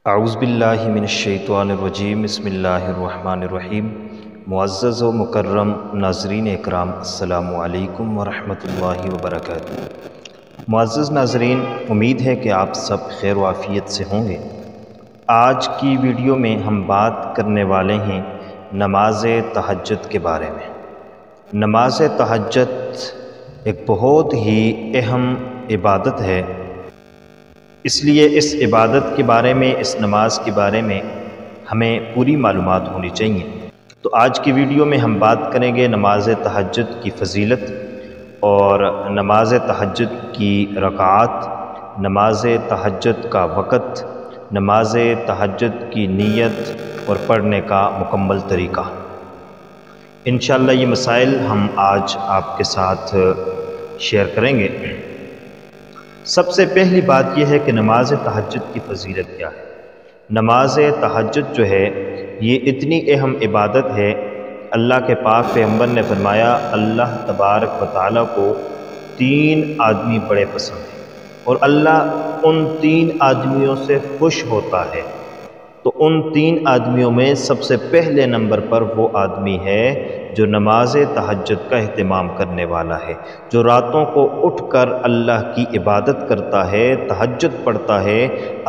اعوذ باللہ من الشیطان الرجیم بسم اللہ الرحمن الرحیم۔ معزز و مکرم ناظرین اکرام، السلام علیکم ورحمۃ اللہ وبرکاتہ۔ معزز ناظرین، امید ہے کہ آپ سب خیر و عافیت سے ہوں گے۔ آج کی ویڈیو میں ہم بات کرنے والے ہیں نماز تہجد کے بارے میں۔ نماز تہجد ایک بہت ہی اہم عبادت ہے، اس لیے اس عبادت کے بارے میں، اس نماز کے بارے میں ہمیں پوری معلومات ہونی چاہیے۔ تو آج کی ویڈیو میں ہم بات کریں گے نماز تہجد کی فضیلت اور نماز تہجد کی رکعات، نماز تہجد کا وقت، نماز تہجد کی نیت اور پڑھنے کا مکمل طریقہ۔ انشاءاللہ یہ مسائل ہم آج آپ کے ساتھ شیئر کریں گے۔ سب سے پہلی بات یہ ہے کہ نماز تہجد کی فضیلت کیا ہے۔ نماز تہجد جو ہے یہ اتنی اہم عبادت ہے، اللہ کے پاک پیغمبر نے فرمایا اللہ تبارک و تعالیٰ کو 3 آدمی بڑے پسند ہیں اور اللہ ان 3 آدمیوں سے خوش ہوتا ہے۔ تو ان 3 آدمیوں میں سب سے پہلے نمبر پر وہ آدمی ہے جو نماز تہجد کا اہتمام کرنے والا ہے، جو راتوں کو اٹھ کر اللہ کی عبادت کرتا ہے، تہجد پڑھتا ہے۔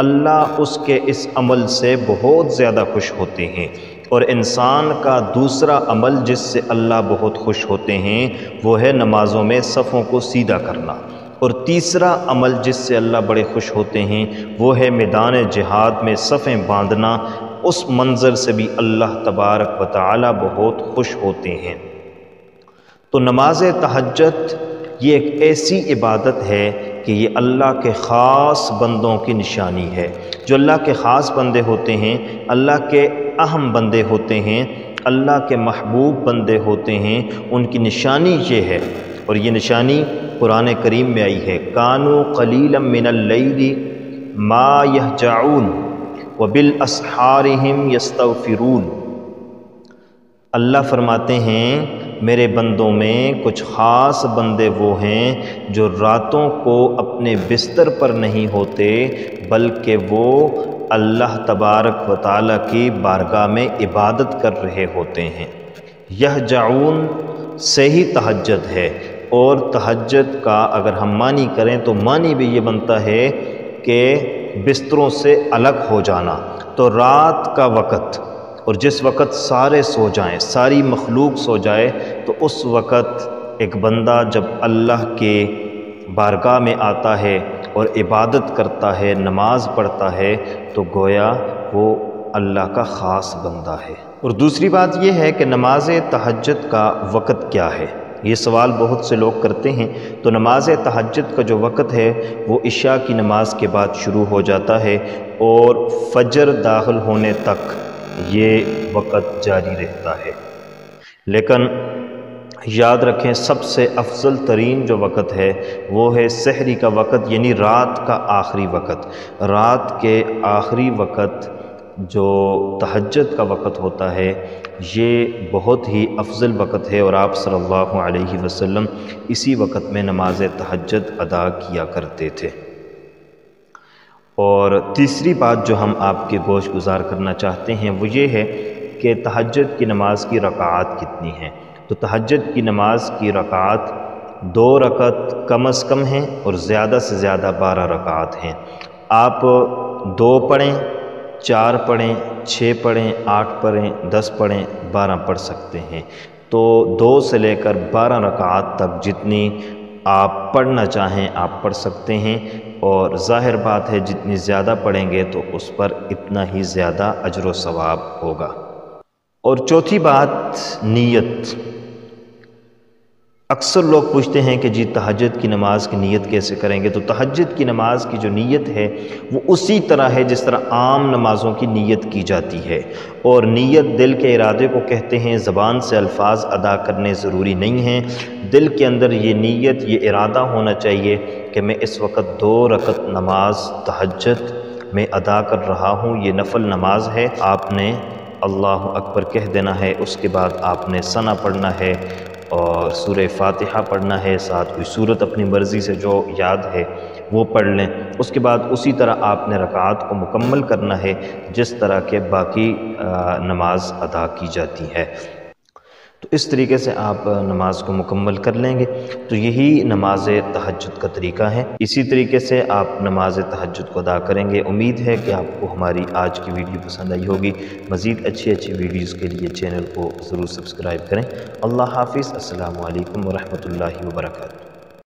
اللہ اس کے اس عمل سے بہت زیادہ خوش ہوتے ہیں، اور انسان کا دوسرا عمل جس سے اللہ بہت خوش ہوتے ہیں وہ ہے نمازوں میں صفوں کو سیدھا کرنا، اور تیسرا عمل جس سے اللہ بڑے خوش ہوتے ہیں وہ ہے میدان جہاد میں صفیں باندھنا۔ اس منظر سے بھی اللہ تبارک و تعالی بہت خوش ہوتے ہیں۔ تو نماز تہجد یہ ایک ایسی عبادت ہے کہ یہ اللہ کے خاص بندوں کی نشانی ہے۔ جو اللہ کے خاص بندے ہوتے ہیں، اللہ کے اہم بندے ہوتے ہیں، اللہ کے محبوب بندے ہوتے ہیں، ان کی نشانی یہ ہے، اور یہ نشانی قرآن کریم میں آئی ہے، کانوا قلیلا من اللیل ما یہجعون وبالاسحار ہم یستغفرون۔ اللہ فرماتے ہیں میرے بندوں میں کچھ خاص بندے وہ ہیں جو راتوں کو اپنے بستر پر نہیں ہوتے بلکہ وہ اللہ تبارک و تعالیٰ کی بارگاہ میں عبادت کر رہے ہوتے ہیں۔ یہجعون سے ہی تہجد ہے، اور تہجد کا اگر ہم معنی کریں تو معنی بھی یہ بنتا ہے کہ بستروں سے الگ ہو جانا۔ تو رات کا وقت، اور جس وقت سارے سو جائیں، ساری مخلوق سو جائے، تو اس وقت ایک بندہ جب اللہ کے بارگاہ میں آتا ہے اور عبادت کرتا ہے، نماز پڑھتا ہے، تو گویا وہ اللہ کا خاص بندہ ہے۔ اور دوسری بات یہ ہے کہ نماز تہجد کا وقت کیا ہے، یہ سوال بہت سے لوگ کرتے ہیں۔ تو نماز تہجد کا جو وقت ہے وہ عشاء کی نماز کے بعد شروع ہو جاتا ہے اور فجر داخل ہونے تک یہ وقت جاری رہتا ہے۔ لیکن یاد رکھیں سب سے افضل ترین جو وقت ہے وہ ہے سحری کا وقت، یعنی رات کا آخری وقت۔ رات کے آخری وقت جو تہجد کا وقت ہوتا ہے یہ بہت ہی افضل وقت ہے، اور آپ صلی اللہ علیہ وسلم اسی وقت میں نماز تہجد ادا کیا کرتے تھے۔ اور تیسری بات جو ہم آپ کے گوش گزار کرنا چاہتے ہیں وہ یہ ہے کہ تہجد کی نماز کی رکعات کتنی ہیں۔ تو تہجد کی نماز کی رکعات 2 رکعت کم از کم ہیں، اور زیادہ سے زیادہ 12 رکعات ہیں۔ آپ 2 پڑھیں، 4 پڑھیں، 6 پڑھیں، 8 پڑھیں، 10 پڑھیں، 12 پڑھ سکتے ہیں۔ تو 2 سے لے کر 12 رکعات تک جتنی آپ پڑھنا چاہیں آپ پڑھ سکتے ہیں، اور ظاہر بات ہے جتنی زیادہ پڑھیں گے تو اس پر اتنا ہی زیادہ اجر و ثواب ہوگا۔ اور چوتھی بات نیت۔ اکثر لوگ پوچھتے ہیں کہ جی تہجد کی نماز کی نیت کیسے کریں گے؟ تو تہجد کی نماز کی جو نیت ہے وہ اسی طرح ہے جس طرح عام نمازوں کی نیت کی جاتی ہے، اور نیت دل کے ارادے کو کہتے ہیں، زبان سے الفاظ ادا کرنے ضروری نہیں ہیں۔ دل کے اندر یہ نیت، یہ ارادہ ہونا چاہیے کہ میں اس وقت 2 رکعت نماز تہجد میں ادا کر رہا ہوں، یہ نفل نماز ہے۔ آپ نے اللہ اکبر کہہ دینا ہے، اس کے بعد آپ نے ثنا پڑھنا ہے، اور سورہ فاتحہ پڑھنا ہے، ساتھ کوئی صورت اپنی مرضی سے جو یاد ہے وہ پڑھ لیں۔ اس کے بعد اسی طرح آپ نے رکعات کو مکمل کرنا ہے جس طرح کے باقی نماز ادا کی جاتی ہے۔ تو اس طریقے سے آپ نماز کو مکمل کر لیں گے۔ تو یہی نماز تہجد کا طریقہ ہے۔ اسی طریقے سے آپ نماز تہجد کو ادا کریں گے۔ امید ہے کہ آپ کو ہماری آج کی ویڈیو پسند آئی ہوگی۔ مزید اچھی ویڈیوز کے لیے چینل کو ضرور سبسکرائب کریں۔ اللہ حافظ۔ السلام علیکم ورحمۃ اللہ وبرکاتہ۔